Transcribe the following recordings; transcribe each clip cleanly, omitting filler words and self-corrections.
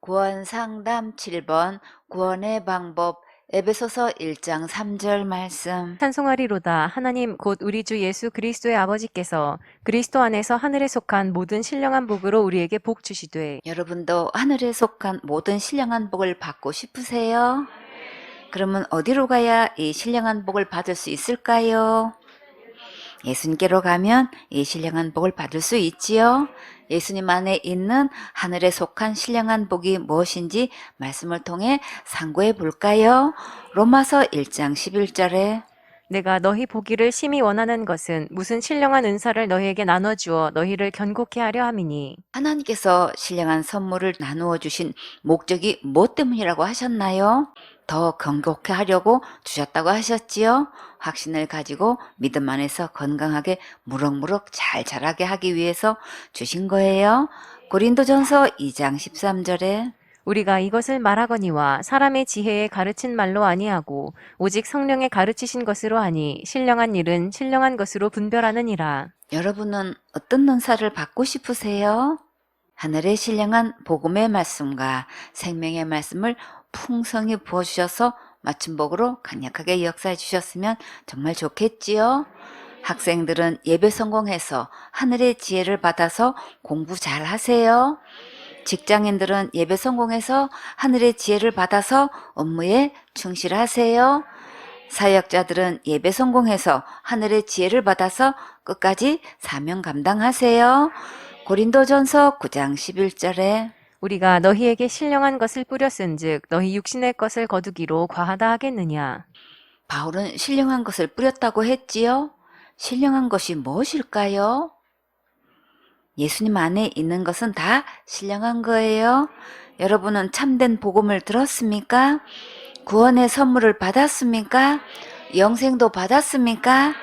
구원 상담 7번 구원의 방법 에베소서 1장 3절 말씀. 찬송하리로다. 하나님 곧 우리 주 예수 그리스도의 아버지께서 그리스도 안에서 하늘에 속한 모든 신령한 복으로 우리에게 복 주시되. 여러분도 하늘에 속한 모든 신령한 복을 받고 싶으세요? 그러면 어디로 가야 이 신령한 복을 받을 수 있을까요? 예수님께로 가면 이 신령한 복을 받을 수 있지요. 예수님 안에 있는 하늘에 속한 신령한 복이 무엇인지 말씀을 통해 상고해 볼까요? 로마서 1장 11절에 내가 너희 보기를 심히 원하는 것은 무슨 신령한 은사를 너희에게 나눠주어 너희를 견고케 하려 함이니. 하나님께서 신령한 선물을 나누어 주신 목적이 무엇 때문이라고 하셨나요? 더 건강케 하려고 주셨다고 하셨지요? 확신을 가지고 믿음 안에서 건강하게 무럭무럭 잘 자라게 하기 위해서 주신 거예요. 고린도전서 2장 13절에 우리가 이것을 말하거니와 사람의 지혜에 가르친 말로 아니하고 오직 성령의 가르치신 것으로 하니 신령한 일은 신령한 것으로 분별하느니라. 여러분은 어떤 은사를 받고 싶으세요? 하늘의 신령한 복음의 말씀과 생명의 말씀을 풍성히 부어주셔서 맞춤복으로 강력하게 역사해 주셨으면 정말 좋겠지요. 학생들은 예배 성공해서 하늘의 지혜를 받아서 공부 잘 하세요. 직장인들은 예배 성공해서 하늘의 지혜를 받아서 업무에 충실하세요. 사역자들은 예배 성공해서 하늘의 지혜를 받아서 끝까지 사명 감당하세요. 고린도전서 9장 11절에 우리가 너희에게 신령한 것을 뿌렸은즉 너희 육신의 것을 거두기로 과하다 하겠느냐. 바울은 신령한 것을 뿌렸다고 했지요. 신령한 것이 무엇일까요? 예수님 안에 있는 것은 다 신령한 거예요. 여러분은 참된 복음을 들었습니까? 구원의 선물을 받았습니까? 영생도 받았습니까?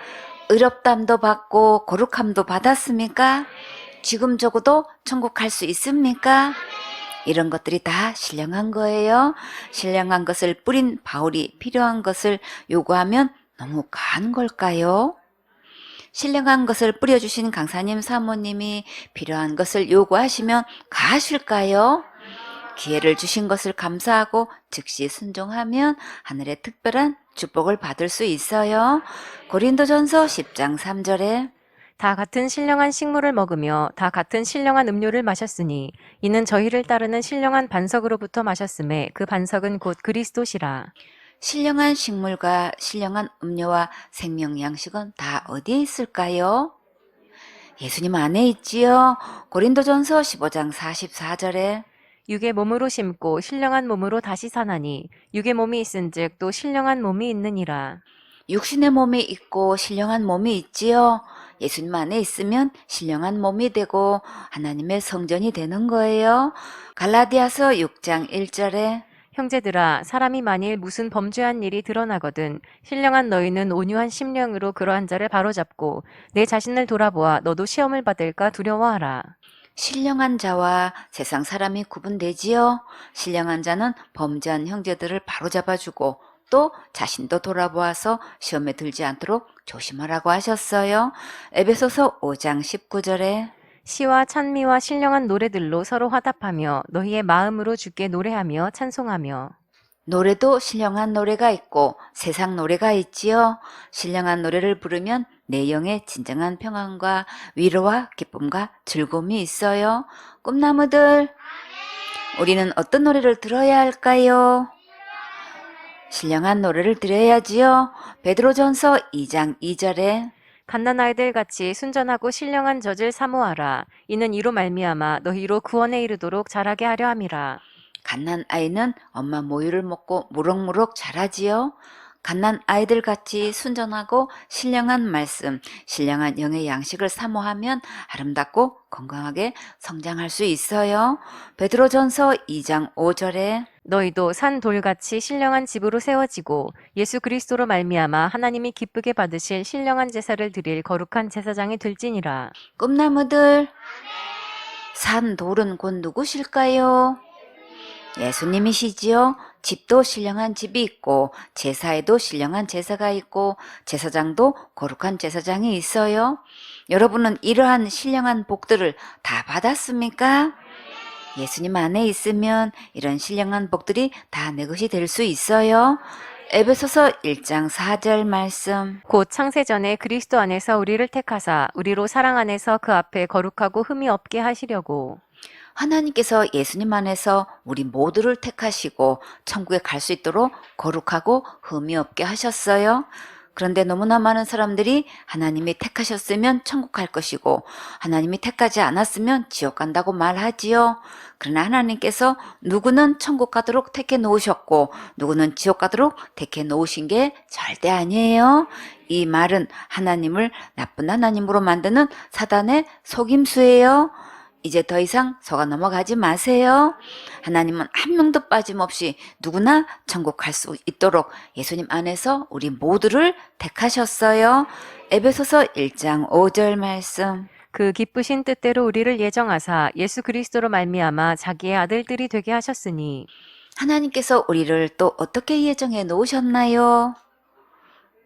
의롭담도 받고 거룩함도 받았습니까? 지금 적어도 천국 갈 수 있습니까? 이런 것들이 다 신령한 거예요. 신령한 것을 뿌린 바울이 필요한 것을 요구하면 너무 과한 걸까요? 신령한 것을 뿌려주신 강사님 사모님이 필요한 것을 요구하시면 가하실까요? 기회를 주신 것을 감사하고 즉시 순종하면 하늘의 특별한 축복을 받을 수 있어요. 고린도전서 10장 3절에 다 같은 신령한 식물을 먹으며 다 같은 신령한 음료를 마셨으니 이는 저희를 따르는 신령한 반석으로부터 마셨음에 그 반석은 곧 그리스도시라. 신령한 식물과 신령한 음료와 생명 양식은 다 어디에 있을까요? 예수님 안에 있지요. 고린도전서 15장 44절에 육의 몸으로 심고 신령한 몸으로 다시 사나니 육의 몸이 있은즉 또 신령한 몸이 있느니라. 육신의 몸이 있고 신령한 몸이 있지요. 예수님 안에 있으면 신령한 몸이 되고 하나님의 성전이 되는 거예요. 갈라디아서 6장 1절에 형제들아, 사람이 만일 무슨 범죄한 일이 드러나거든 신령한 너희는 온유한 심령으로 그러한 자를 바로잡고 내 자신을 돌아보아 너도 시험을 받을까 두려워하라. 신령한 자와 세상 사람이 구분되지요. 신령한 자는 범죄한 형제들을 바로잡아주고 또 자신도 돌아보아서 시험에 들지 않도록 조심하라고 하셨어요. 에베소서 5장 19절에 시와 찬미와 신령한 노래들로 서로 화답하며 너희의 마음으로 주께 노래하며 찬송하며. 노래도 신령한 노래가 있고 세상 노래가 있지요. 신령한 노래를 부르면 내 영에 진정한 평안과 위로와 기쁨과 즐거움이 있어요. 꿈나무들, 우리는 어떤 노래를 들어야 할까요? 신령한 노래를 들어야지요. 베드로전서 2장 2절에 갓난아이들 같이 순전하고 신령한 젖을 사모하라. 이는 이로 말미암아 너희로 구원에 이르도록 자라게 하려 함이라. 갓난 아이는 엄마 모유를 먹고 무럭무럭 자라지요. 갓난 아이들 같이 순전하고 신령한 말씀, 신령한 영의 양식을 사모하면 아름답고 건강하게 성장할 수 있어요. 베드로전서 2장 5절에 너희도 산 돌같이 신령한 집으로 세워지고 예수 그리스도로 말미암아 하나님이 기쁘게 받으실 신령한 제사를 드릴 거룩한 제사장이 될지니라. 꿈나무들, 산 돌은 곧 누구실까요? 예수님이시지요. 집도 신령한 집이 있고 제사에도 신령한 제사가 있고 제사장도 거룩한 제사장이 있어요. 여러분은 이러한 신령한 복들을 다 받았습니까? 예수님 안에 있으면 이런 신령한 복들이 다 내 것이 될 수 있어요. 에베소서 1장 4절 말씀. 곧 창세전에 그리스도 안에서 우리를 택하사 우리로 사랑 안에서 그 앞에 거룩하고 흠이 없게 하시려고. 하나님께서 예수님 안에서 우리 모두를 택하시고 천국에 갈 수 있도록 거룩하고 흠이 없게 하셨어요. 그런데 너무나 많은 사람들이 하나님이 택하셨으면 천국 갈 것이고 하나님이 택하지 않았으면 지옥 간다고 말하지요. 그러나 하나님께서 누구는 천국 가도록 택해 놓으셨고 누구는 지옥 가도록 택해 놓으신 게 절대 아니에요. 이 말은 하나님을 나쁜 하나님으로 만드는 사단의 속임수예요. 이제 더 이상 속아 넘어가지 마세요. 하나님은 한 명도 빠짐없이 누구나 천국 갈 수 있도록 예수님 안에서 우리 모두를 택하셨어요. 에베소서 1장 5절 말씀. 그 기쁘신 뜻대로 우리를 예정하사 예수 그리스도로 말미암아 자기의 아들들이 되게 하셨으니. 하나님께서 우리를 또 어떻게 예정해 놓으셨나요?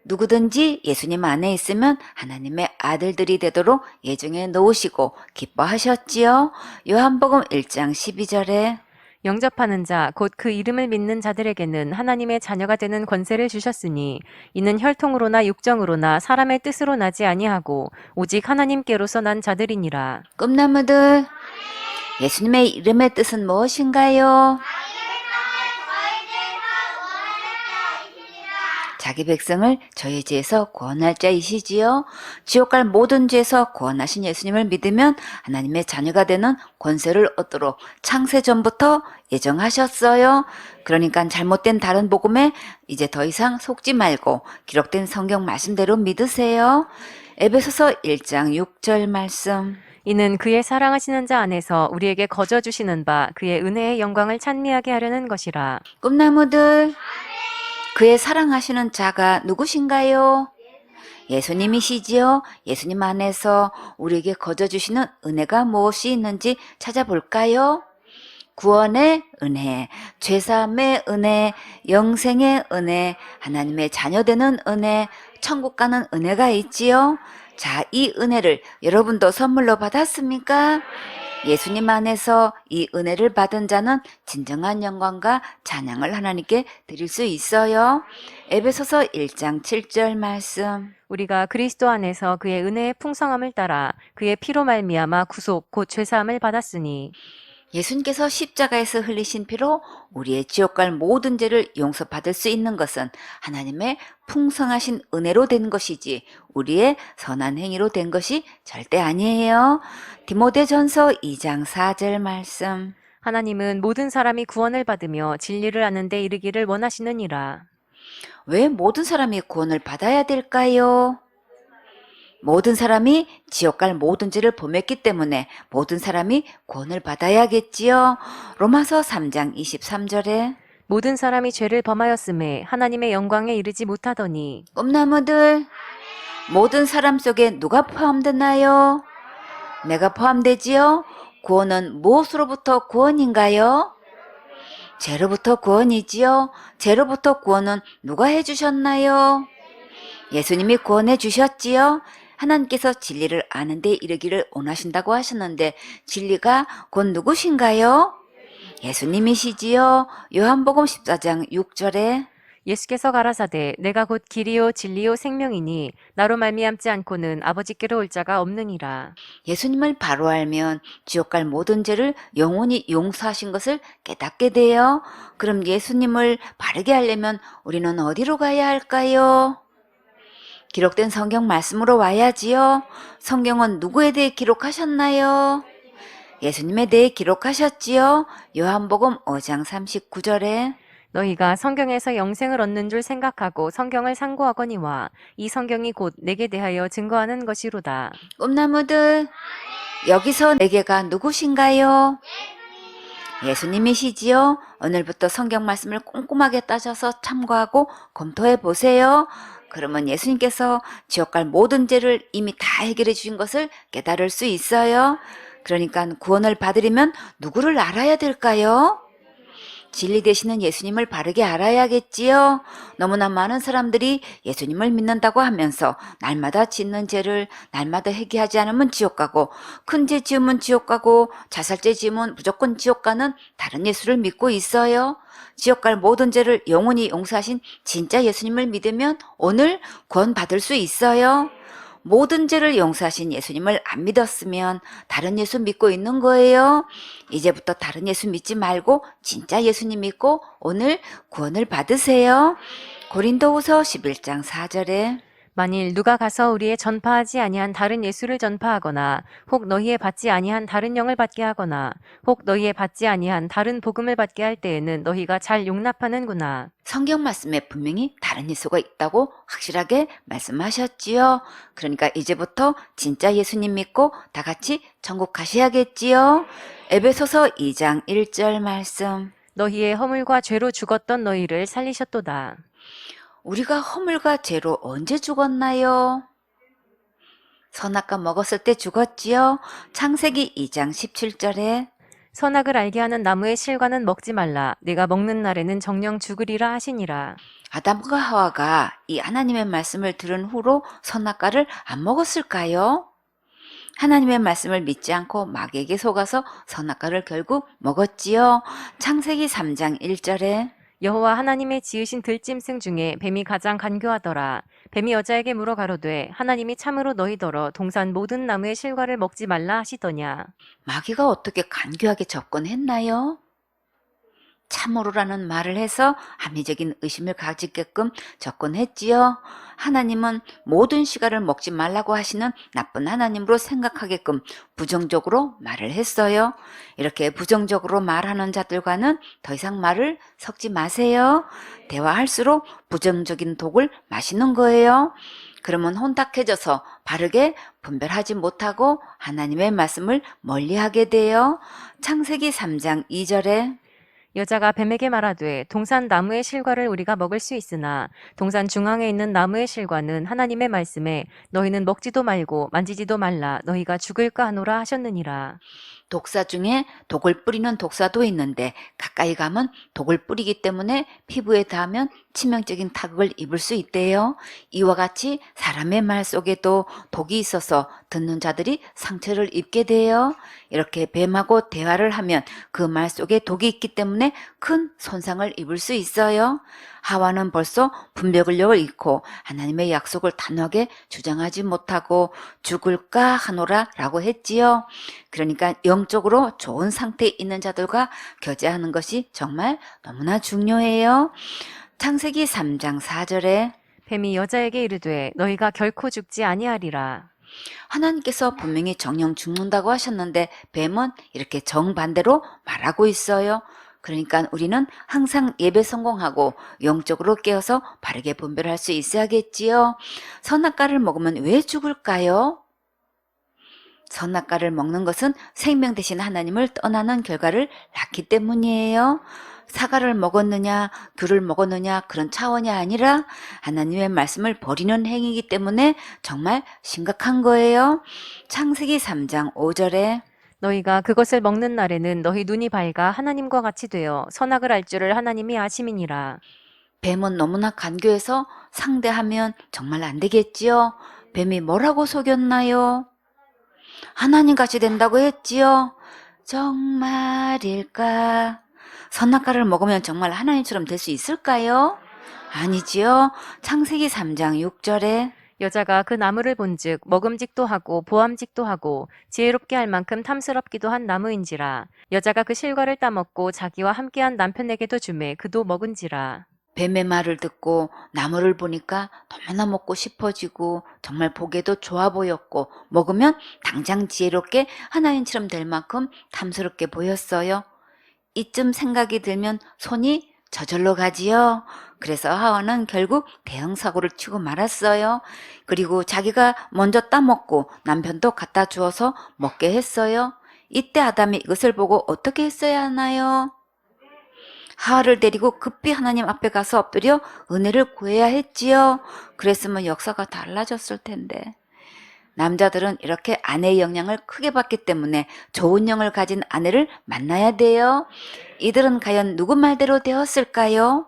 누구든지 예수님 안에 있으면 하나님의 아들들이 되도록 예정해 놓으시고 기뻐하셨지요. 요한복음 1장 12절에 영접하는 자, 곧 그 이름을 믿는 자들에게는 하나님의 자녀가 되는 권세를 주셨으니 이는 혈통으로나 육정으로나 사람의 뜻으로 나지 아니하고 오직 하나님께로서 난 자들이니라. 꿈나무들, 예수님의 이름의 뜻은 무엇인가요? 자기 백성을 저희 죄에서 구원할 자이시지요. 지옥 갈 모든 죄에서 구원하신 예수님을 믿으면 하나님의 자녀가 되는 권세를 얻도록 창세전부터 예정하셨어요. 그러니까 잘못된 다른 복음에 이제 더 이상 속지 말고 기록된 성경 말씀대로 믿으세요. 에베소서 1장 6절 말씀. 이는 그의 사랑하시는 자 안에서 우리에게 거저 주시는 바 그의 은혜의 영광을 찬미하게 하려는 것이라. 꿈나무들, 그의 사랑하시는 자가 누구신가요? 예수님이시지요. 예수님 안에서 우리에게 거저 주시는 은혜가 무엇이 있는지 찾아볼까요? 구원의 은혜, 죄사함의 은혜, 영생의 은혜, 하나님의 자녀되는 은혜, 천국 가는 은혜가 있지요. 자, 이 은혜를 여러분도 선물로 받았습니까? 예수님 안에서 이 은혜를 받은 자는 진정한 영광과 찬양을 하나님께 드릴 수 있어요. 에베소서 1장 7절 말씀. 우리가 그리스도 안에서 그의 은혜의 풍성함을 따라 그의 피로 말미암아 구속 곧 죄사함을 받았으니. 예수님께서 십자가에서 흘리신 피로 우리의 지옥 갈 모든 죄를 용서받을 수 있는 것은 하나님의 풍성하신 은혜로 된 것이지 우리의 선한 행위로 된 것이 절대 아니에요. 디모데전서 2장 4절 말씀. 하나님은 모든 사람이 구원을 받으며 진리를 아는 데 이르기를 원하시느니라. 왜 모든 사람이 구원을 받아야 될까요? 모든 사람이 지옥 갈 모든 죄를 범했기 때문에 모든 사람이 구원을 받아야겠지요. 로마서 3장 23절에 모든 사람이 죄를 범하였음에 하나님의 영광에 이르지 못하더니. 꿈나무들, 모든 사람 속에 누가 포함되나요? 내가 포함되지요? 구원은 무엇으로부터 구원인가요? 죄로부터 구원이지요. 죄로부터 구원은 누가 해주셨나요? 예수님이 구원해 주셨지요. 하나님께서 진리를 아는 데 이르기를 원하신다고 하셨는데 진리가 곧 누구신가요? 예수님이시지요. 요한복음 14장 6절에 예수께서 가라사대 내가 곧 길이요 진리요 생명이니 나로 말미암지 않고는 아버지께로 올 자가 없느니라. 예수님을 바로 알면 지옥 갈 모든 죄를 영원히 용서하신 것을 깨닫게 돼요. 그럼 예수님을 바르게 하려면 우리는 어디로 가야 할까요? 기록된 성경 말씀으로 와야지요. 성경은 누구에 대해 기록하셨나요? 예수님에 대해 기록하셨지요. 요한복음 5장 39절에 너희가 성경에서 영생을 얻는 줄 생각하고 성경을 상고하거니와 이 성경이 곧 내게 대하여 증거하는 것이로다. 꿈나무들, 여기서 내게가 누구신가요? 예수님이시지요. 오늘부터 성경 말씀을 꼼꼼하게 따져서 참고하고 검토해 보세요. 그러면 예수님께서 지옥 갈 모든 죄를 이미 다 해결해 주신 것을 깨달을 수 있어요. 그러니까 구원을 받으려면 누구를 알아야 될까요? 진리 되시는 예수님을 바르게 알아야겠지요. 너무나 많은 사람들이 예수님을 믿는다고 하면서 날마다 짓는 죄를 날마다 회개하지 않으면 지옥 가고, 큰 죄 지으면 지옥 가고, 자살죄 지으면 무조건 지옥 가는 다른 예수를 믿고 있어요. 지옥 갈 모든 죄를 영원히 용서하신 진짜 예수님을 믿으면 오늘 구원받을 수 있어요. 모든 죄를 용서하신 예수님을 안 믿었으면 다른 예수 믿고 있는 거예요. 이제부터 다른 예수 믿지 말고 진짜 예수님 믿고 오늘 구원을 받으세요. 고린도후서 11장 4절에 만일 누가 가서 우리의 전파하지 아니한 다른 예수를 전파하거나 혹 너희의 받지 아니한 다른 영을 받게 하거나 혹 너희의 받지 아니한 다른 복음을 받게 할 때에는 너희가 잘 용납하는구나. 성경 말씀에 분명히 다른 예수가 있다고 확실하게 말씀하셨지요. 그러니까 이제부터 진짜 예수님 믿고 다 같이 천국 가셔야겠지요. 에베소서 2장 1절 말씀. 너희의 허물과 죄로 죽었던 너희를 살리셨도다. 우리가 허물과 죄로 언제 죽었나요? 선악과 먹었을 때 죽었지요. 창세기 2장 17절에 선악을 알게 하는 나무의 실과는 먹지 말라. 내가 먹는 날에는 정령 죽으리라 하시니라. 아담과 하와가 이 하나님의 말씀을 들은 후로 선악과를 안 먹었을까요? 하나님의 말씀을 믿지 않고 마귀에게 속아서 선악과를 결국 먹었지요. 창세기 3장 1절에 여호와 하나님의 지으신 들짐승 중에 뱀이 가장 간교하더라. 뱀이 여자에게 물어 가로되 하나님이 참으로 너희더러 동산 모든 나무의 실과를 먹지 말라 하시더냐. 마귀가 어떻게 간교하게 접근했나요? 참으로라는 말을 해서 합리적인 의심을 가지게끔 접근했지요. 하나님은 모든 시가를 먹지 말라고 하시는 나쁜 하나님으로 생각하게끔 부정적으로 말을 했어요. 이렇게 부정적으로 말하는 자들과는 더 이상 말을 섞지 마세요. 대화할수록 부정적인 독을 마시는 거예요. 그러면 혼탁해져서 바르게 분별하지 못하고 하나님의 말씀을 멀리하게 돼요. 창세기 3장 2절에 여자가 뱀에게 말하되 동산 나무의 실과를 우리가 먹을 수 있으나 동산 중앙에 있는 나무의 실과는 하나님의 말씀에 너희는 먹지도 말고 만지지도 말라 너희가 죽을까 하노라 하셨느니라. 독사 중에 독을 뿌리는 독사도 있는데 가까이 가면 독을 뿌리기 때문에 피부에 닿으면 치명적인 타격을 입을 수 있대요. 이와 같이 사람의 말 속에도 독이 있어서 듣는 자들이 상처를 입게 돼요. 이렇게 뱀하고 대화를 하면 그 말 속에 독이 있기 때문에 큰 손상을 입을 수 있어요. 하와는 벌써 분별력을 잃고 하나님의 약속을 단호하게 주장하지 못하고 죽을까 하노라 라고 했지요. 그러니까 영적으로 좋은 상태에 있는 자들과 교제하는 것이 정말 너무나 중요해요. 창세기 3장 4절에 뱀이 여자에게 이르되 너희가 결코 죽지 아니하리라. 하나님께서 분명히 정령 죽는다고 하셨는데 뱀은 이렇게 정반대로 말하고 있어요. 그러니까 우리는 항상 예배 성공하고 영적으로 깨어서 바르게 분별할 수 있어야겠지요. 선악과를 먹으면 왜 죽을까요? 선악과를 먹는 것은 생명 대신 하나님을 떠나는 결과를 낳기 때문이에요. 사과를 먹었느냐, 귤을 먹었느냐 그런 차원이 아니라 하나님의 말씀을 버리는 행위이기 때문에 정말 심각한 거예요. 창세기 3장 5절에 너희가 그것을 먹는 날에는 너희 눈이 밝아 하나님과 같이 되어 선악을 알 줄을 하나님이 아심이니라. 뱀은 너무나 간교해서 상대하면 정말 안 되겠지요. 뱀이 뭐라고 속였나요? 하나님같이 된다고 했지요. 정말일까? 선악과를 먹으면 정말 하나님처럼 될 수 있을까요? 아니지요. 창세기 3장 6절에 여자가 그 나무를 본즉 먹음직도 하고 보암직도 하고 지혜롭게 할 만큼 탐스럽기도 한 나무인지라. 여자가 그 실과를 따먹고 자기와 함께한 남편에게도 주매 그도 먹은지라. 뱀의 말을 듣고 나무를 보니까 너무나 먹고 싶어지고 정말 보기에도 좋아 보였고 먹으면 당장 지혜롭게 하나님처럼 될 만큼 탐스럽게 보였어요. 이쯤 생각이 들면 손이 저절로 가지요. 그래서 하와는 결국 대형 사고를 치고 말았어요. 그리고 자기가 먼저 따먹고 남편도 갖다 주어서 먹게 했어요. 이때 아담이 이것을 보고 어떻게 했어야 하나요? 하와를 데리고 급히 하나님 앞에 가서 엎드려 은혜를 구해야 했지요. 그랬으면 역사가 달라졌을 텐데. 남자들은 이렇게 아내의 영향을 크게 받기 때문에 좋은 영을 가진 아내를 만나야 돼요. 이들은 과연 누구 말대로 되었을까요?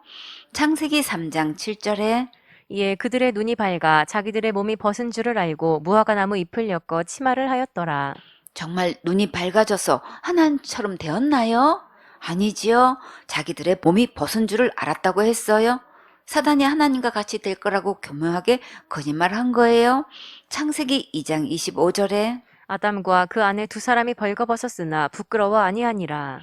창세기 3장 7절에 이에 그들의 눈이 밝아 자기들의 몸이 벗은 줄을 알고 무화과나무 잎을 엮어 치마를 하였더라. 정말 눈이 밝아져서 하나님처럼 되었나요? 아니지요. 자기들의 몸이 벗은 줄을 알았다고 했어요. 사단이 하나님과 같이 될 거라고 교묘하게 거짓말한 거예요. 창세기 2장 25절에 아담과 그 아내 두 사람이 벌거벗었으나 부끄러워 아니하니라.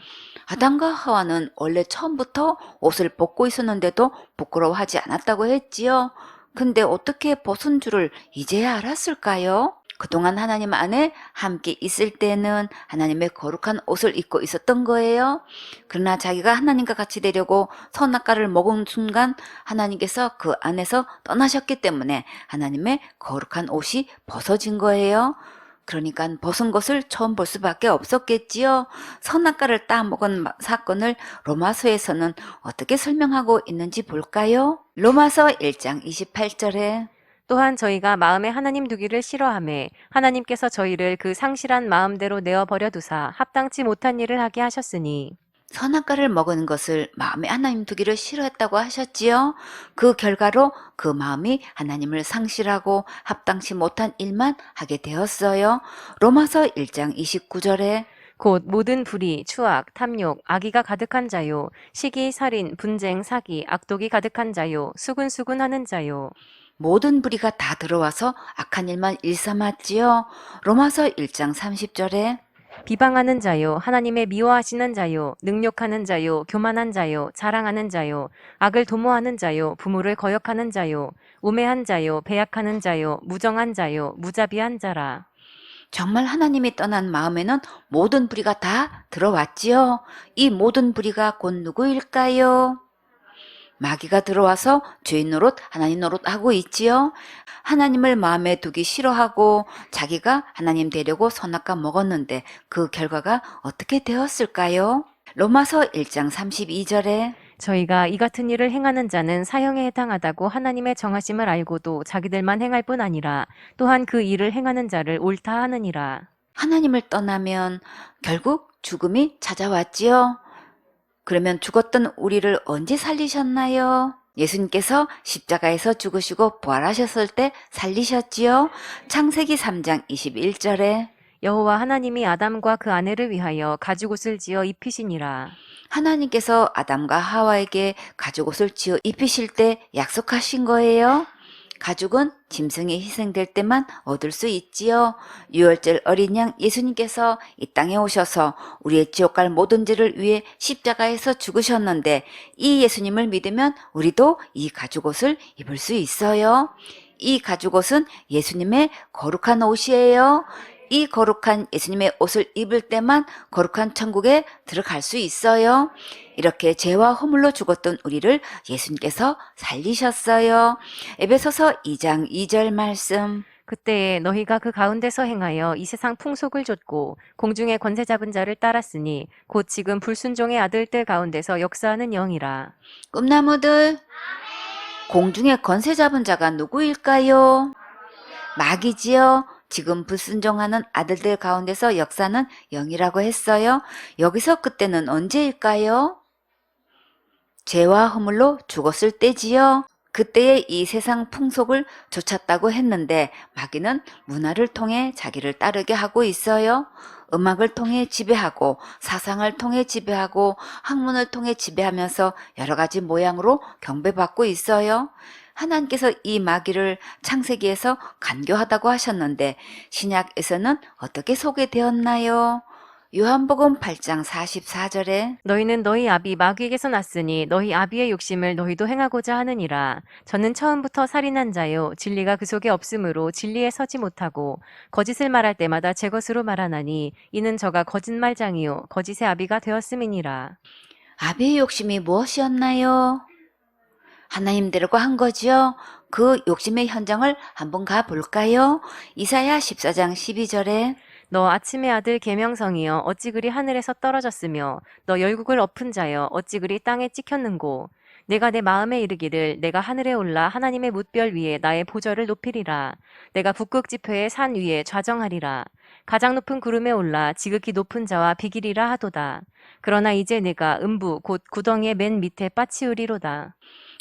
아담과 하와는 원래 처음부터 옷을 벗고 있었는데도 부끄러워하지 않았다고 했지요. 근데 어떻게 벗은 줄을 이제야 알았을까요? 그동안 하나님 안에 함께 있을 때는 하나님의 거룩한 옷을 입고 있었던 거예요. 그러나 자기가 하나님과 같이 되려고 선악과를 먹은 순간 하나님께서 그 안에서 떠나셨기 때문에 하나님의 거룩한 옷이 벗어진 거예요. 그러니까 벗은 것을 처음 볼 수밖에 없었겠지요. 선악과를 따먹은 사건을 로마서에서는 어떻게 설명하고 있는지 볼까요? 로마서 1장 28절에 또한 저희가 마음에 하나님 두기를 싫어하매 하나님께서 저희를 그 상실한 마음대로 내어 버려 두사 합당치 못한 일을 하게 하셨으니 선악과를 먹은 것을 마음에 하나님 두기를 싫어했다고 하셨지요. 그 결과로 그 마음이 하나님을 상실하고 합당치 못한 일만 하게 되었어요. 로마서 1장 29절에 곧 모든 불의, 추악, 탐욕, 악의가 가득한 자요, 시기, 살인, 분쟁, 사기, 악독이 가득한 자요, 수군수군하는 자요. 모든 불의가 다 들어와서 악한 일만 일삼았지요. 로마서 1장 30절에 비방하는 자요, 하나님의 미워하시는 자요, 능욕하는 자요, 교만한 자요, 자랑하는 자요, 악을 도모하는 자요, 부모를 거역하는 자요, 우매한 자요, 배약하는 자요, 무정한 자요, 무자비한 자라. 정말 하나님이 떠난 마음에는 모든 불의가 다 들어왔지요. 이 모든 불의가 곧 누구일까요? 마귀가 들어와서 죄인 노릇, 하나님 노릇 하고 있지요. 하나님을 마음에 두기 싫어하고 자기가 하나님 되려고 선악과 먹었는데 그 결과가 어떻게 되었을까요? 로마서 1장 32절에 저희가 이 같은 일을 행하는 자는 사형에 해당하다고 하나님의 정하심을 알고도 자기들만 행할 뿐 아니라 또한 그 일을 행하는 자를 옳다 하느니라. 하나님을 떠나면 결국 죽음이 찾아왔지요. 그러면 죽었던 우리를 언제 살리셨나요? 예수님께서 십자가에서 죽으시고 부활하셨을 때 살리셨지요. 창세기 3장 21절에 여호와 하나님이 아담과 그 아내를 위하여 가죽옷을 지어 입히시니라. 하나님께서 아담과 하와에게 가죽옷을 지어 입히실 때 약속하신 거예요. 가죽은 짐승이 희생될 때만 얻을 수 있지요. 유월절 어린 양 예수님께서 이 땅에 오셔서 우리의 지옥 갈 모든 죄를 위해 십자가에서 죽으셨는데 이 예수님을 믿으면 우리도 이 가죽옷을 입을 수 있어요. 이 가죽옷은 예수님의 거룩한 옷이에요. 이 거룩한 예수님의 옷을 입을 때만 거룩한 천국에 들어갈 수 있어요. 이렇게 죄와 허물로 죽었던 우리를 예수님께서 살리셨어요. 에베소서 2장 2절 말씀. 그때에 너희가 그 가운데서 행하여 이 세상 풍속을 좇고 공중의 권세 잡은 자를 따랐으니 곧 지금 불순종의 아들들 가운데서 역사하는 영이라. 꿈나무들, 공중의 권세 잡은 자가 누구일까요? 마귀지요. 지금 불순종하는 아들들 가운데서 역사는 영이라고 했어요. 여기서 그때는 언제일까요? 죄와 허물로 죽었을 때지요. 그때의 이 세상 풍속을 좇았다고 했는데 마귀는 문화를 통해 자기를 따르게 하고 있어요. 음악을 통해 지배하고 사상을 통해 지배하고 학문을 통해 지배하면서 여러 가지 모양으로 경배받고 있어요. 하나님께서 이 마귀를 창세기에서 간교하다고 하셨는데 신약에서는 어떻게 소개되었나요? 요한복음 8장 44절에 너희는 너희 아비 마귀에게서 났으니 너희 아비의 욕심을 너희도 행하고자 하느니라. 저는 처음부터 살인한 자요 진리가 그 속에 없으므로 진리에 서지 못하고 거짓을 말할 때마다 제 것으로 말하나니 이는 저가 거짓말장이요 거짓의 아비가 되었음이니라. 아비의 욕심이 무엇이었나요? 하나님대로가 한 거죠. 그 욕심의 현장을 한번 가볼까요? 이사야 14장 12절에 너 아침의 아들 계명성이여 어찌 그리 하늘에서 떨어졌으며 너 열국을 엎은 자여 어찌 그리 땅에 찍혔는고 내가 내 마음에 이르기를 내가 하늘에 올라 하나님의 뭇별 위에 나의 보좌를 높이리라. 내가 북극 지폐의 산 위에 좌정하리라. 가장 높은 구름에 올라 지극히 높은 자와 비기리라 하도다. 그러나 이제 내가 음부 곧 구덩이의 맨 밑에 빠치우리로다.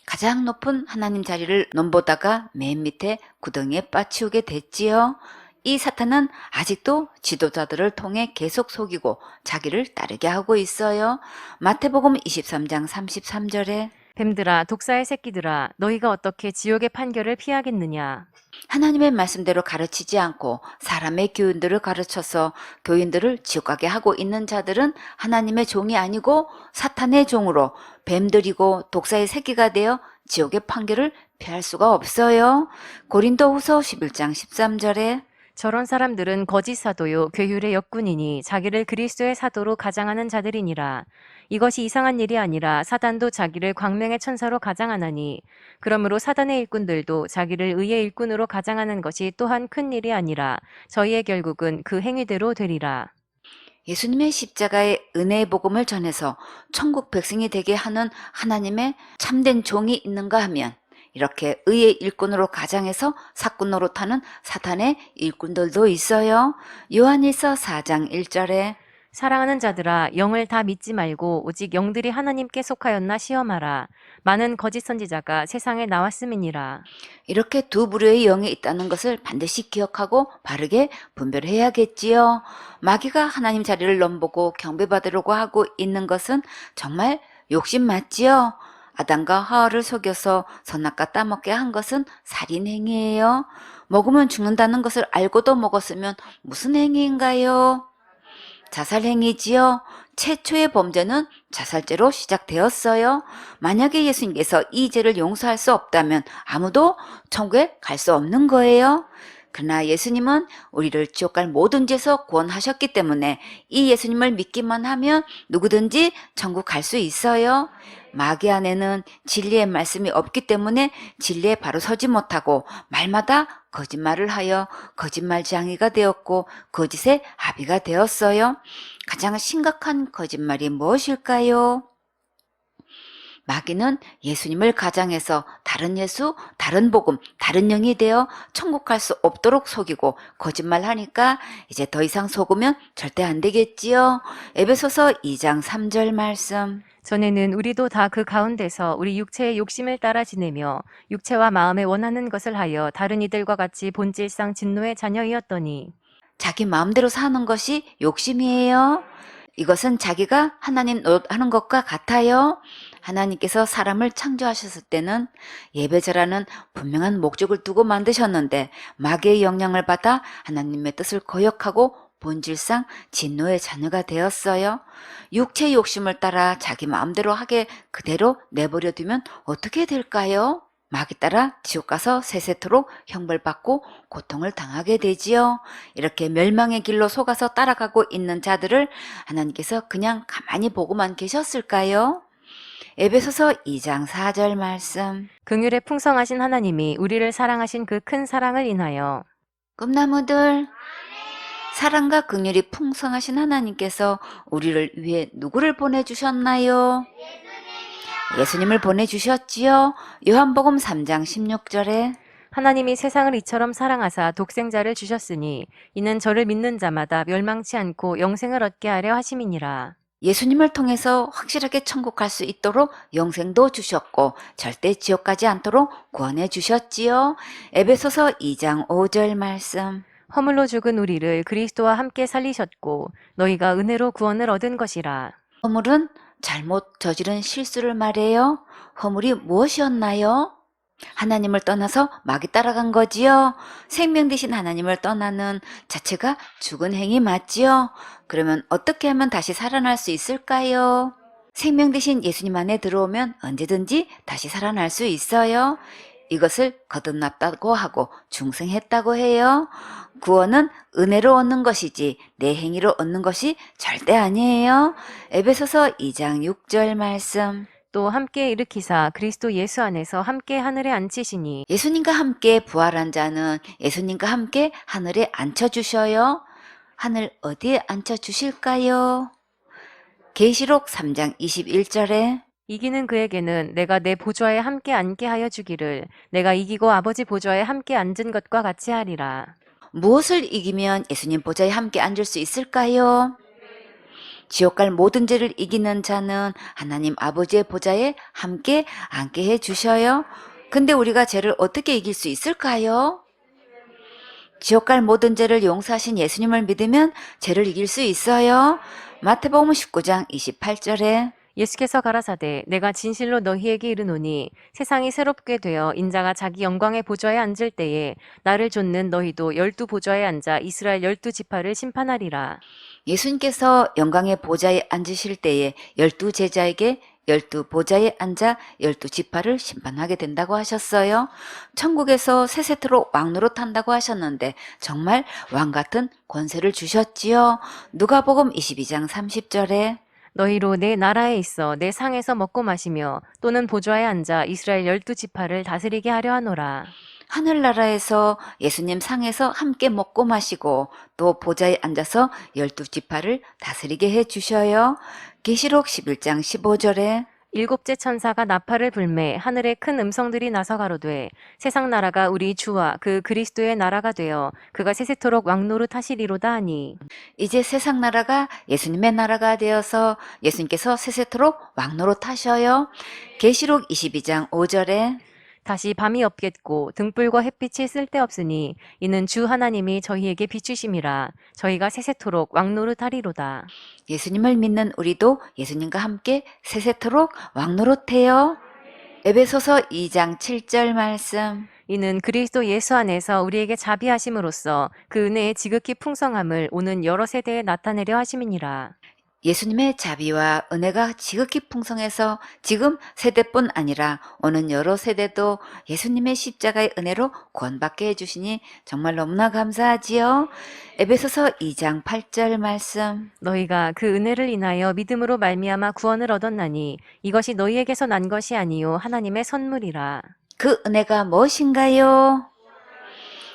가장 높은 하나님 자리를 넘보다가 맨 밑에 구덩이에 빠치우게 됐지요. 이 사탄은 아직도 지도자들을 통해 계속 속이고 자기를 따르게 하고 있어요. 마태복음 23장 33절에 뱀들아 독사의 새끼들아 너희가 어떻게 지옥의 판결을 피하겠느냐. 하나님의 말씀대로 가르치지 않고 사람의 교인들을 가르쳐서 교인들을 지옥 가게 하고 있는 자들은 하나님의 종이 아니고 사탄의 종으로 뱀들이고 독사의 새끼가 되어 지옥의 판결을 피할 수가 없어요. 고린도후서 11장 13절에 저런 사람들은 거짓 사도요 괴율의 역군이니 자기를 그리스도의 사도로 가장하는 자들이니라. 이것이 이상한 일이 아니라 사단도 자기를 광명의 천사로 가장하나니 그러므로 사단의 일꾼들도 자기를 의의 일꾼으로 가장하는 것이 또한 큰 일이 아니라 저희의 결국은 그 행위대로 되리라. 예수님의 십자가의 은혜의 복음을 전해서 천국 백성이 되게 하는 하나님의 참된 종이 있는가 하면 이렇게 의의 일꾼으로 가장해서 사꾼 노릇하는 사탄의 일꾼들도 있어요. 요한일서 4장 1절에 사랑하는 자들아 영을 다 믿지 말고 오직 영들이 하나님께 속하였나 시험하라. 많은 거짓 선지자가 세상에 나왔음이니라. 이렇게 두 부류의 영이 있다는 것을 반드시 기억하고 바르게 분별해야겠지요. 마귀가 하나님 자리를 넘보고 경배받으려고 하고 있는 것은 정말 욕심 맞지요. 아담과 하와를 속여서 선악과 따먹게 한 것은 살인행위예요. 먹으면 죽는다는 것을 알고도 먹었으면 무슨 행위인가요? 자살행위지요. 최초의 범죄는 자살죄로 시작되었어요. 만약에 예수님께서 이 죄를 용서할 수 없다면 아무도 천국에 갈 수 없는 거예요. 그러나 예수님은 우리를 지옥 갈 모든 죄에서 구원하셨기 때문에 이 예수님을 믿기만 하면 누구든지 천국 갈 수 있어요. 마귀 안에는 진리의 말씀이 없기 때문에 진리에 바로 서지 못하고 말마다 거짓말을 하여 거짓말쟁이가 되었고 거짓의 아비가 되었어요. 가장 심각한 거짓말이 무엇일까요? 마귀는 예수님을 가장해서 다른 예수, 다른 복음, 다른 영이 되어 천국 갈 수 없도록 속이고 거짓말하니까 이제 더 이상 속으면 절대 안 되겠지요. 에베소서 2장 3절 말씀. 전에는 우리도 다 그 가운데서 우리 육체의 욕심을 따라 지내며 육체와 마음에 원하는 것을 하여 다른 이들과 같이 본질상 진노의 자녀이었더니 자기 마음대로 사는 것이 욕심이에요. 이것은 자기가 하나님 노릇하는 것과 같아요. 하나님께서 사람을 창조하셨을 때는 예배자라는 분명한 목적을 두고 만드셨는데 마귀의 영향을 받아 하나님의 뜻을 거역하고 본질상 진노의 자녀가 되었어요. 육체의 욕심을 따라 자기 마음대로 하게 그대로 내버려 두면 어떻게 될까요? 마귀 따라 지옥 가서 세세토록 형벌받고 고통을 당하게 되지요. 이렇게 멸망의 길로 속아서 따라가고 있는 자들을 하나님께서 그냥 가만히 보고만 계셨을까요? 에베소서 2장 4절 말씀. 긍휼에 풍성하신 하나님이 우리를 사랑하신 그 큰 사랑을 인하여 꿈나무들, 사랑과 긍휼이 풍성하신 하나님께서 우리를 위해 누구를 보내주셨나요? 예수님을 보내주셨지요. 요한복음 3장 16절에 하나님이 세상을 이처럼 사랑하사 독생자를 주셨으니 이는 저를 믿는 자마다 멸망치 않고 영생을 얻게 하려 하심이니라. 예수님을 통해서 확실하게 천국 갈 수 있도록 영생도 주셨고 절대 지옥 가지 않도록 구원해 주셨지요. 에베소서 2장 5절 말씀. 허물로 죽은 우리를 그리스도와 함께 살리셨고 너희가 은혜로 구원을 얻은 것이라. 허물은 잘못 저지른 실수를 말해요. 허물이 무엇이었나요? 하나님을 떠나서 마귀 따라간 거지요. 생명 되신 하나님을 떠나는 자체가 죽은 행위 맞지요. 그러면 어떻게 하면 다시 살아날 수 있을까요? 생명 되신 예수님 안에 들어오면 언제든지 다시 살아날 수 있어요. 이것을 거듭났다고 하고 중생했다고 해요. 구원은 은혜로 얻는 것이지 내 행위로 얻는 것이 절대 아니에요. 에베소서 2장 6절 말씀. 또 함께 일으키사 그리스도 예수 안에서 함께 하늘에 앉히시니 예수님과 함께 부활한 자는 예수님과 함께 하늘에 앉혀주셔요. 하늘 어디에 앉혀주실까요? 계시록 3장 21절에 이기는 그에게는 내가 내 보좌에 함께 앉게 하여 주기를 내가 이기고 아버지 보좌에 함께 앉은 것과 같이 하리라. 무엇을 이기면 예수님 보좌에 함께 앉을 수 있을까요? 지옥 갈 모든 죄를 이기는 자는 하나님 아버지의 보좌에 함께 앉게 해 주셔요. 근데 우리가 죄를 어떻게 이길 수 있을까요? 지옥 갈 모든 죄를 용서하신 예수님을 믿으면 죄를 이길 수 있어요. 마태복음 19장 28절에 예수께서 가라사대 내가 진실로 너희에게 이르노니 세상이 새롭게 되어 인자가 자기 영광의 보좌에 앉을 때에 나를 좇는 너희도 12 보좌에 앉아 이스라엘 12 지파를 심판하리라. 예수님께서 영광의 보좌에 앉으실 때에 12 제자에게 12 보좌에 앉아 12 지파를 심판하게 된다고 하셨어요. 천국에서 세세토록 왕노릇 한다고 하셨는데 정말 왕 같은 권세를 주셨지요. 누가복음 22장 30절에 너희로 내 나라에 있어 내 상에서 먹고 마시며 또는 보좌에 앉아 이스라엘 12 지파를 다스리게 하려 하노라. 하늘나라에서 예수님 상에서 함께 먹고 마시고 또 보좌에 앉아서 12 지파를 다스리게 해 주셔요. 계시록 11장 15절에 일곱째 천사가 나팔을 불매 하늘에 큰 음성들이 나서 가로되 세상 나라가 우리 주와 그 그리스도의 나라가 되어 그가 세세토록 왕노릇 하시리로다 하니 이제 세상 나라가 예수님의 나라가 되어서 예수님께서 세세토록 왕노릇 하셔요. 계시록 22장 5절에 다시 밤이 없겠고 등불과 햇빛이 쓸데없으니 이는 주 하나님이 저희에게 비추심이라 저희가 세세토록 왕노릇 하리로다. 예수님을 믿는 우리도 예수님과 함께 세세토록 왕노릇해요. 에베소서 2장 7절 말씀 이는 그리스도 예수 안에서 우리에게 자비하심으로써 그 은혜의 지극히 풍성함을 오는 여러 세대에 나타내려 하심이니라. 예수님의 자비와 은혜가 지극히 풍성해서 지금 세대뿐 아니라 오는 여러 세대도 예수님의 십자가의 은혜로 구원받게 해주시니 정말 너무나 감사하지요. 에베소서 2장 8절 말씀 너희가 그 은혜를 인하여 믿음으로 말미암아 구원을 얻었나니 이것이 너희에게서 난 것이 아니요 하나님의 선물이라. 그 은혜가 무엇인가요?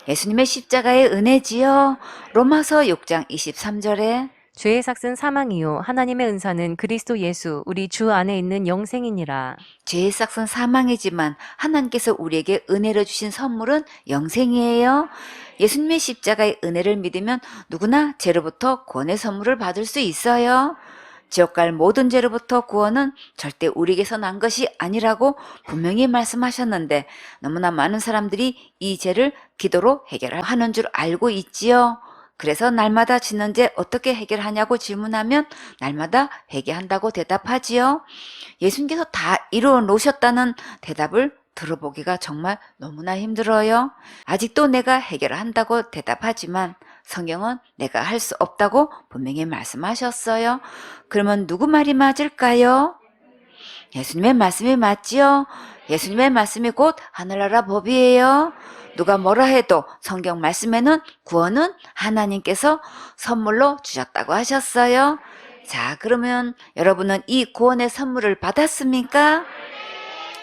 예수님의 십자가의 은혜지요. 로마서 6장 23절에 죄의 삭은 사망이요 하나님의 은사는 그리스도 예수 우리 주 안에 있는 영생이니라. 죄의 싹은 사망이지만 하나님께서 우리에게 은혜를 주신 선물은 영생이에요. 예수님의 십자가의 은혜를 믿으면 누구나 죄로부터 구원의 선물을 받을 수 있어요. 지옥 갈 모든 죄로부터 구원은 절대 우리에게서 난 것이 아니라고 분명히 말씀하셨는데 너무나 많은 사람들이 이 죄를 기도로 해결하는 줄 알고 있지요. 그래서 날마다 짓는 죄 어떻게 해결하냐고 질문하면 날마다 회개한다고 대답하지요. 예수님께서 다 이루어 놓으셨다는 대답을 들어보기가 정말 너무나 힘들어요. 아직도 내가 해결한다고 대답하지만 성경은 내가 할 수 없다고 분명히 말씀하셨어요. 그러면 누구 말이 맞을까요? 예수님의 말씀이 맞지요. 예수님의 말씀이 곧 하늘나라 법이에요. 누가 뭐라 해도 성경 말씀에는 구원은 하나님께서 선물로 주셨다고 하셨어요. 자, 그러면 여러분은 이 구원의 선물을 받았습니까?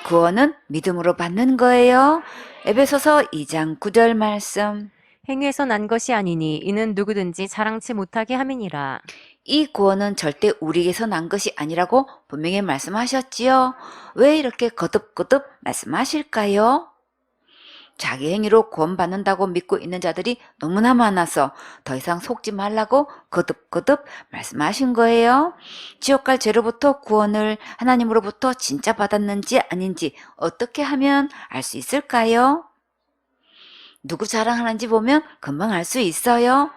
구원은 믿음으로 받는 거예요. 에베소서 2장 9절 말씀. 행위에서 난 것이 아니니 이는 누구든지 자랑치 못하게 함이니라. 이 구원은 절대 우리에게서 난 것이 아니라고 분명히 말씀하셨지요. 왜 이렇게 거듭거듭 말씀하실까요? 자기 행위로 구원받는다고 믿고 있는 자들이 너무나 많아서 더 이상 속지 말라고 거듭거듭 말씀하신 거예요. 지옥 갈 죄로부터 구원을 하나님으로부터 진짜 받았는지 아닌지 어떻게 하면 알 수 있을까요? 누구 자랑하는지 보면 금방 알 수 있어요.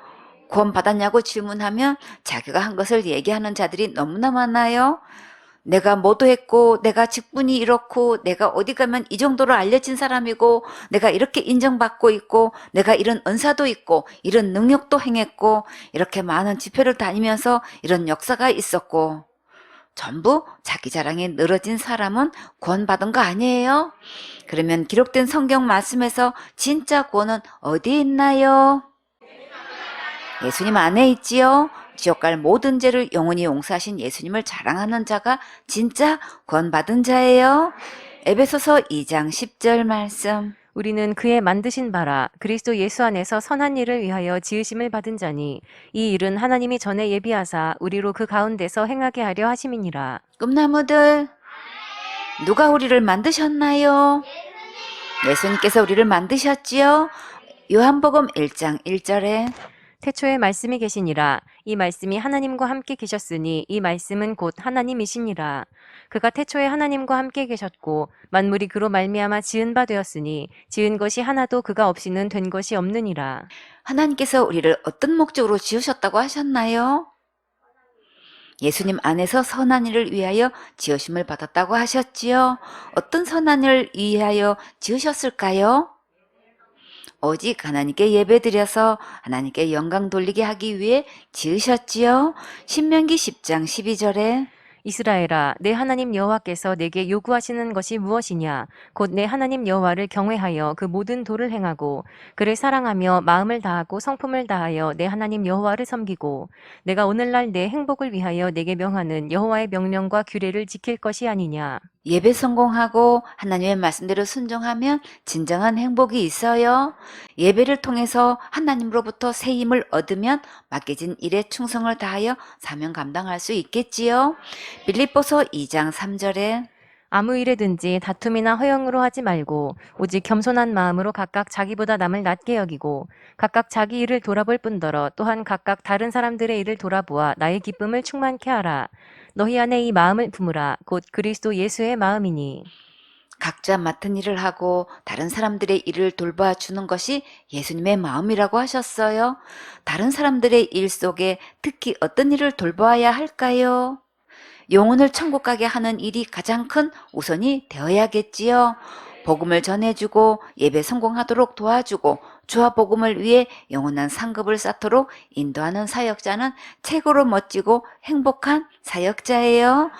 구원 받았냐고 질문하면 자기가 한 것을 얘기하는 자들이 너무나 많아요. 내가 뭐도 했고 내가 직분이 이렇고 내가 어디 가면 이 정도로 알려진 사람이고 내가 이렇게 인정받고 있고 내가 이런 은사도 있고 이런 능력도 행했고 이렇게 많은 집회를 다니면서 이런 역사가 있었고 전부 자기 자랑에 늘어진 사람은 구원받은 거 아니에요? 그러면 기록된 성경 말씀에서 진짜 구원은 어디에 있나요? 예수님 안에 있지요. 지옥 갈 모든 죄를 영원히 용서하신 예수님을 자랑하는 자가 진짜 구원받은 자예요. 에베소서 2장 10절 말씀. 우리는 그의 만드신 바라 그리스도 예수 안에서 선한 일을 위하여 지으심을 받은 자니 이 일은 하나님이 전에 예비하사 우리로 그 가운데서 행하게 하려 하심이니라. 꿈나무들 누가 우리를 만드셨나요? 예수님께서 우리를 만드셨지요? 요한복음 1장 1절에 태초에 말씀이 계시니라. 이 말씀이 하나님과 함께 계셨으니 이 말씀은 곧 하나님이시니라. 그가 태초에 하나님과 함께 계셨고 만물이 그로 말미암아 지은 바 되었으니 지은 것이 하나도 그가 없이는 된 것이 없느니라. 하나님께서 우리를 어떤 목적으로 지으셨다고 하셨나요? 예수님 안에서 선한 일을 위하여 지으심을 받았다고 하셨지요? 어떤 선한 일을 위하여 지으셨을까요? 오직 하나님께 예배드려서 하나님께 영광 돌리게 하기 위해 지으셨지요? 신명기 10장 12절에 이스라엘아, 내 하나님 여호와께서 내게 요구하시는 것이 무엇이냐? 곧 내 하나님 여호와를 경외하여 그 모든 도를 행하고 그를 사랑하며 마음을 다하고 성품을 다하여 내 하나님 여호와를 섬기고 내가 오늘날 내 행복을 위하여 내게 명하는 여호와의 명령과 규례를 지킬 것이 아니냐? 예배 성공하고 하나님의 말씀대로 순종하면 진정한 행복이 있어요. 예배를 통해서 하나님으로부터 새 힘을 얻으면 맡겨진 일에 충성을 다하여 사명 감당할 수 있겠지요. 빌립보서 2장 3절에 아무 일에든지 다툼이나 허영으로 하지 말고 오직 겸손한 마음으로 각각 자기보다 남을 낮게 여기고 각각 자기 일을 돌아볼 뿐더러 또한 각각 다른 사람들의 일을 돌아보아 나의 기쁨을 충만케 하라. 너희 안에 이 마음을 품으라. 곧 그리스도 예수의 마음이니. 각자 맡은 일을 하고 다른 사람들의 일을 돌봐 주는 것이 예수님의 마음이라고 하셨어요. 다른 사람들의 일 속에 특히 어떤 일을 돌봐야 할까요? 영혼을 천국 가게 하는 일이 가장 큰 우선이 되어야겠지요. 복음을 전해주고 예배 성공하도록 도와주고 주와 복음을 위해 영원한 상급을 쌓도록 인도하는 사역자는 최고로 멋지고 행복한 사역자예요.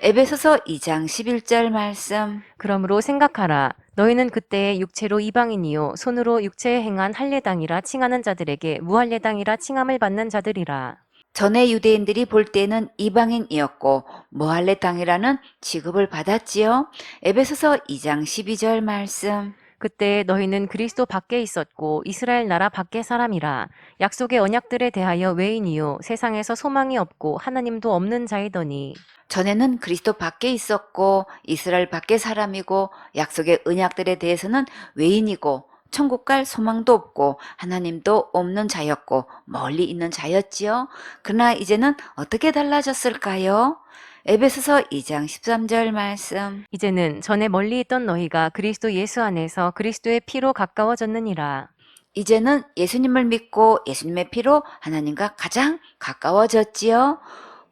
에베소서 2장 11절 말씀. 그러므로 생각하라. 너희는 그때의 육체로 이방인이요 손으로 육체에 행한 할례당이라 칭하는 자들에게 무할례당이라 칭함을 받는 자들이라. 전에 유대인들이 볼 때는 이방인이었고 무할례당이라는 취급을 받았지요. 에베소서 2장 12절 말씀. 그때 너희는 그리스도 밖에 있었고 이스라엘 나라 밖의 사람이라. 약속의 언약들에 대하여 외인이요 세상에서 소망이 없고 하나님도 없는 자이더니. 전에는 그리스도 밖에 있었고 이스라엘 밖의 사람이고 약속의 언약들에 대해서는 외인이고 천국 갈 소망도 없고 하나님도 없는 자였고 멀리 있는 자였지요. 그러나 이제는 어떻게 달라졌을까요? 에베소서 2장 13절 말씀. 이제는 전에 멀리 있던 너희가 그리스도 예수 안에서 그리스도의 피로 가까워졌느니라. 이제는 예수님을 믿고 예수님의 피로 하나님과 가장 가까워졌지요.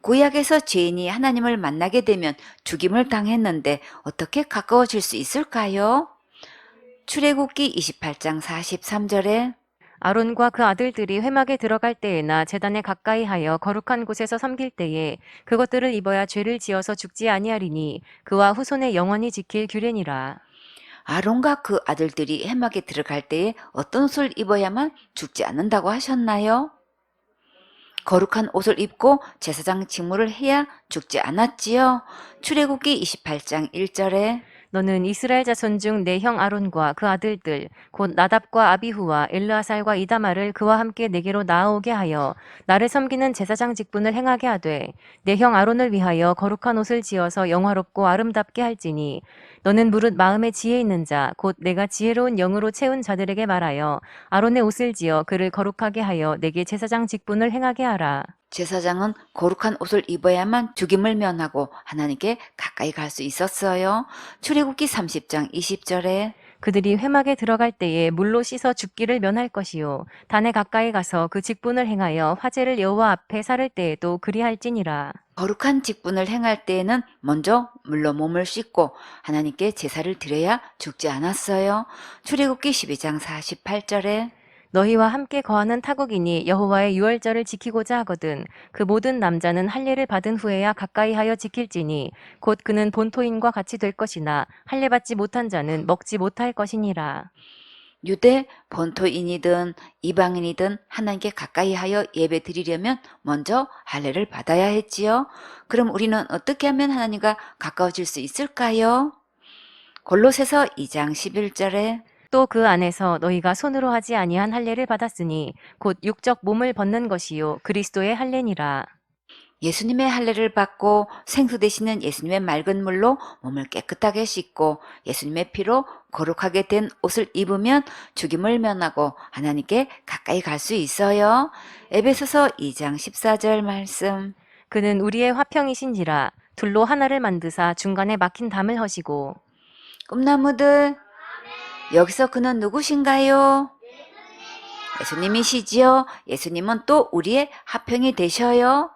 구약에서 죄인이 하나님을 만나게 되면 죽임을 당했는데 어떻게 가까워질 수 있을까요? 출애굽기 28장 43절에 아론과 그 아들들이 회막에 들어갈 때에나 제단에 가까이 하여 거룩한 곳에서 섬길 때에 그것들을 입어야 죄를 지어서 죽지 아니하리니 그와 후손의 영원히 지킬 규례니라. 아론과 그 아들들이 회막에 들어갈 때에 어떤 옷을 입어야만 죽지 않는다고 하셨나요? 거룩한 옷을 입고 제사장 직무를 해야 죽지 않았지요. 출애굽기 28장 1절에 너는 이스라엘 자손 중 내 형 아론과 그 아들들 곧 나답과 아비후와 엘르아살과 이다말을 그와 함께 내게로 나아오게 하여 나를 섬기는 제사장 직분을 행하게 하되 내 형 아론을 위하여 거룩한 옷을 지어서 영화롭고 아름답게 할지니 너는 무릇 마음에 지혜 있는 자 곧 내가 지혜로운 영으로 채운 자들에게 말하여 아론의 옷을 지어 그를 거룩하게 하여 내게 제사장 직분을 행하게 하라. 제사장은 거룩한 옷을 입어야만 죽임을 면하고 하나님께 가까이 갈 수 있었어요. 출애굽기 30장 20절에 그들이 회막에 들어갈 때에 물로 씻어 죽기를 면할 것이요 단에 가까이 가서 그 직분을 행하여 화제를 여호와 앞에 사를 때에도 그리할지니라. 거룩한 직분을 행할 때에는 먼저 물로 몸을 씻고 하나님께 제사를 드려야 죽지 않았어요. 출애굽기 12장 48절에 너희와 함께 거하는 타국인이 여호와의 유월절을 지키고자 하거든 그 모든 남자는 할례를 받은 후에야 가까이 하여 지킬지니 곧 그는 본토인과 같이 될 것이나 할례 받지 못한 자는 먹지 못할 것이니라. 유대 본토인이든 이방인이든 하나님께 가까이 하여 예배 드리려면 먼저 할례를 받아야 했지요. 그럼 우리는 어떻게 하면 하나님과 가까워질 수 있을까요? 골로새서 2장 11절에 또 그 안에서 너희가 손으로 하지 아니한 할례를 받았으니 곧 육적 몸을 벗는 것이요 그리스도의 할례니라. 예수님의 할례를 받고 생수 되시는 예수님의 맑은 물로 몸을 깨끗하게 씻고 예수님의 피로 거룩하게 된 옷을 입으면 죽임을 면하고 하나님께 가까이 갈 수 있어요. 에베소서 2장 14절 말씀. 그는 우리의 화평이신지라 둘로 하나를 만드사 중간에 막힌 담을 허시고. 꿈나무들, 여기서 그는 누구신가요? 예수님이시지요. 예수님은 또 우리의 화평이 되셔요.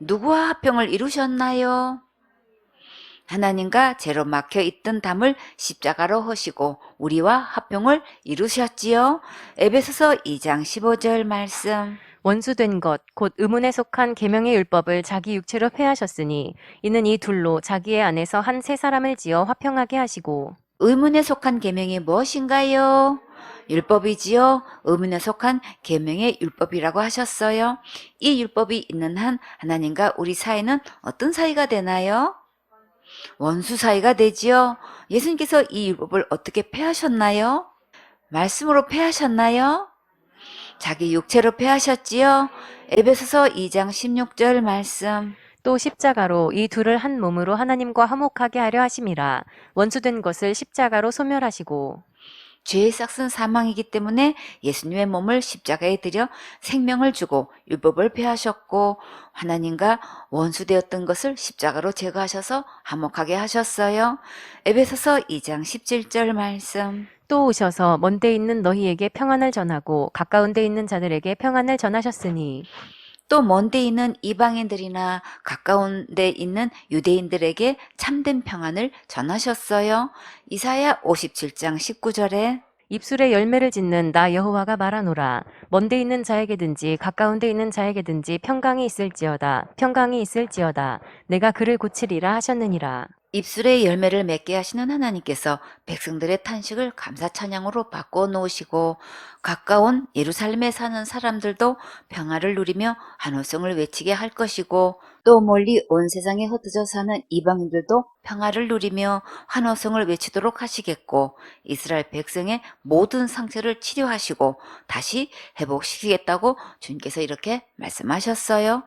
누구와 화평을 이루셨나요? 하나님과 죄로 막혀 있던 담을 십자가로 허시고 우리와 화평을 이루셨지요. 에베소서 2장 15절 말씀. 원수된 것 곧 의문에 속한 계명의 율법을 자기 육체로 폐하셨으니 이는 이 둘로 자기의 안에서 한 새 사람을 지어 화평하게 하시고. 의문에 속한 계명이 무엇인가요? 율법이지요. 의문에 속한 계명의 율법이라고 하셨어요. 이 율법이 있는 한 하나님과 우리 사이는 어떤 사이가 되나요? 원수 사이가 되지요. 예수님께서 이 율법을 어떻게 폐하셨나요? 말씀으로 폐하셨나요? 자기 육체로 폐하셨지요. 에베소서 2장 16절 말씀. 또 십자가로 이 둘을 한 몸으로 하나님과 화목하게 하려 하심이라. 원수된 것을 십자가로 소멸하시고. 죄의 싹은 사망이기 때문에 예수님의 몸을 십자가에 들여 생명을 주고 율법을 폐하셨고 하나님과 원수되었던 것을 십자가로 제거하셔서 화목하게 하셨어요. 에베소서 2장 17절 말씀. 또 오셔서 먼 데 있는 너희에게 평안을 전하고 가까운 데 있는 자들에게 평안을 전하셨으니. 또 먼 데 있는 이방인들이나 가까운 데 있는 유대인들에게 참된 평안을 전하셨어요. 이사야 57장 19절에 입술에 열매를 짓는 나 여호와가 말하노라. 먼 데 있는 자에게든지 가까운 데 있는 자에게든지 평강이 있을지어다. 평강이 있을지어다. 내가 그를 고치리라 하셨느니라. 입술의 열매를 맺게 하시는 하나님께서 백성들의 탄식을 감사 찬양으로 바꿔 놓으시고 가까운 예루살렘에 사는 사람들도 평화를 누리며 한호성을 외치게 할 것이고 또 멀리 온 세상에 흩어져 사는 이방인들도 평화를 누리며 한호성을 외치도록 하시겠고 이스라엘 백성의 모든 상처를 치료하시고 다시 회복시키겠다고 주님께서 이렇게 말씀하셨어요.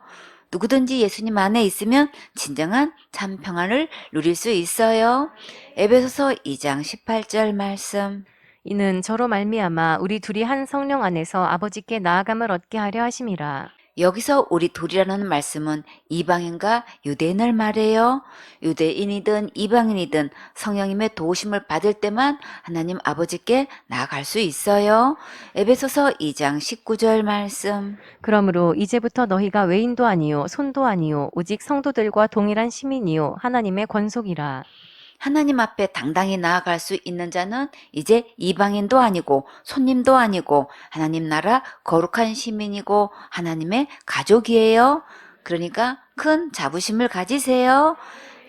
누구든지 예수님 안에 있으면 진정한 참 평안을 누릴 수 있어요. 에베소서 2장 18절 말씀. 이는 저로 말미암아 우리 둘이 한 성령 안에서 아버지께 나아감을 얻게 하려 하심이라. 여기서 우리 둘이라는 말씀은 이방인과 유대인을 말해요. 유대인이든 이방인이든 성령님의 도우심을 받을 때만 하나님 아버지께 나아갈 수 있어요. 에베소서 2장 19절 말씀. 그러므로 이제부터 너희가 외인도 아니요 손도 아니요 오직 성도들과 동일한 시민이요 하나님의 권속이라. 하나님 앞에 당당히 나아갈 수 있는 자는 이제 이방인도 아니고 손님도 아니고 하나님 나라 거룩한 시민이고 하나님의 가족이에요. 그러니까 큰 자부심을 가지세요.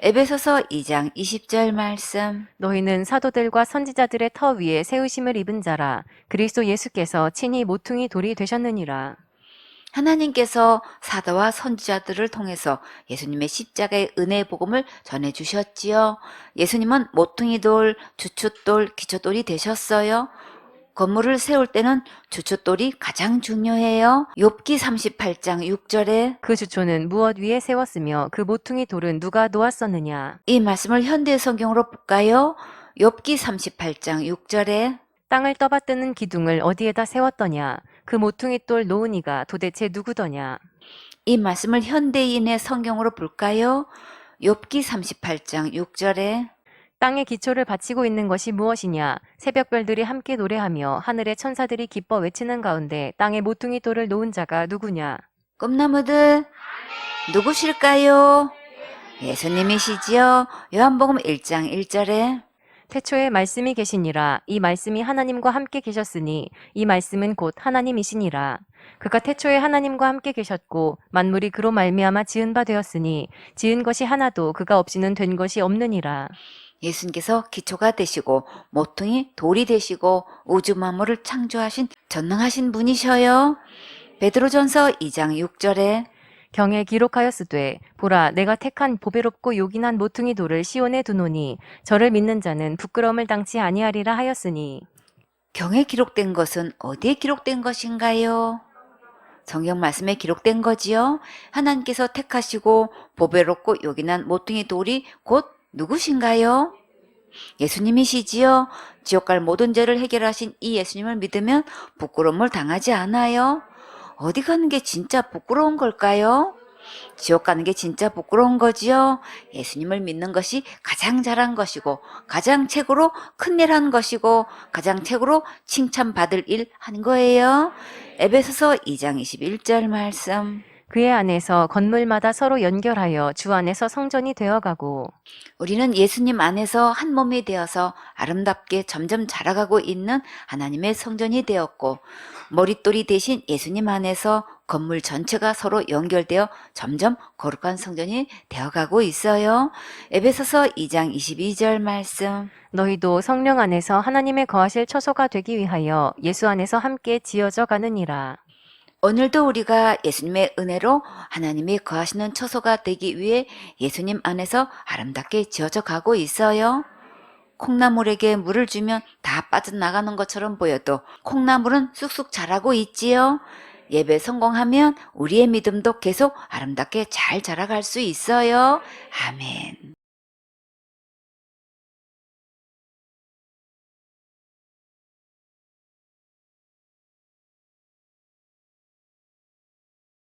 에베소서 2장 20절 말씀. 너희는 사도들과 선지자들의 터 위에 세우심을 입은 자라. 그리스도 예수께서 친히 모퉁이 돌이 되셨느니라. 하나님께서 사도와 선지자들을 통해서 예수님의 십자가의 은혜의 복음을 전해주셨지요. 예수님은 모퉁이돌, 주춧돌, 기초돌이 되셨어요. 건물을 세울 때는 주춧돌이 가장 중요해요. 욥기 38장 6절에 그 주초는 무엇 위에 세웠으며 그 모퉁이 돌은 누가 놓았었느냐. 이 말씀을 현대 성경으로 볼까요? 욥기 38장 6절에 땅을 떠받드는 기둥을 어디에다 세웠더냐. 그 모퉁이 돌 놓은 이가 도대체 누구더냐. 이 말씀을 현대인의 성경으로 볼까요? 욥기 38장 6절에 땅의 기초를 바치고 있는 것이 무엇이냐. 새벽별들이 함께 노래하며 하늘의 천사들이 기뻐 외치는 가운데 땅의 모퉁이 돌을 놓은 자가 누구냐. 꿈나무들 누구실까요? 예수님이시지요. 요한복음 1장 1절에 태초에 말씀이 계시니라. 이 말씀이 하나님과 함께 계셨으니 이 말씀은 곧 하나님이시니라. 그가 태초에 하나님과 함께 계셨고 만물이 그로 말미암아 지은 바 되었으니 지은 것이 하나도 그가 없이는 된 것이 없느니라. 예수님께서 기초가 되시고 모퉁이 돌이 되시고 우주 만물을 창조하신 전능하신 분이셔요. 베드로전서 2장 6절에 경에 기록하였으되 보라 내가 택한 보배롭고 요긴한 모퉁이 돌을 시온에 두노니 저를 믿는 자는 부끄러움을 당치 아니하리라 하였으니. 경에 기록된 것은 어디에 기록된 것인가요? 성경 말씀에 기록된 거지요. 하나님께서 택하시고 보배롭고 요긴한 모퉁이 돌이 곧 누구신가요? 예수님이시지요. 지옥 갈 모든 죄를 해결하신 이 예수님을 믿으면 부끄러움을 당하지 않아요. 어디 가는 게 진짜 부끄러운 걸까요? 지옥 가는 게 진짜 부끄러운 거지요. 예수님을 믿는 것이 가장 잘한 것이고 가장 최고로 큰일 한 것이고 가장 최고로 칭찬받을 일 한 거예요. 에베소서 2장 21절 말씀. 그의 안에서 건물마다 서로 연결하여 주 안에서 성전이 되어가고 우리는 예수님 안에서 한 몸이 되어서 아름답게 점점 자라가고 있는 하나님의 성전이 되었고 머릿돌이 대신 예수님 안에서 건물 전체가 서로 연결되어 점점 거룩한 성전이 되어가고 있어요. 에베소서 2장 22절 말씀. 너희도 성령 안에서 하나님의 거하실 처소가 되기 위하여 예수 안에서 함께 지어져 가느니라. 오늘도 우리가 예수님의 은혜로 하나님이 거하시는 처소가 되기 위해 예수님 안에서 아름답게 지어져 가고 있어요. 콩나물에게 물을 주면 다 빠져나가는 것처럼 보여도 콩나물은 쑥쑥 자라고 있지요. 예배 성공하면 우리의 믿음도 계속 아름답게 잘 자라갈 수 있어요. 아멘.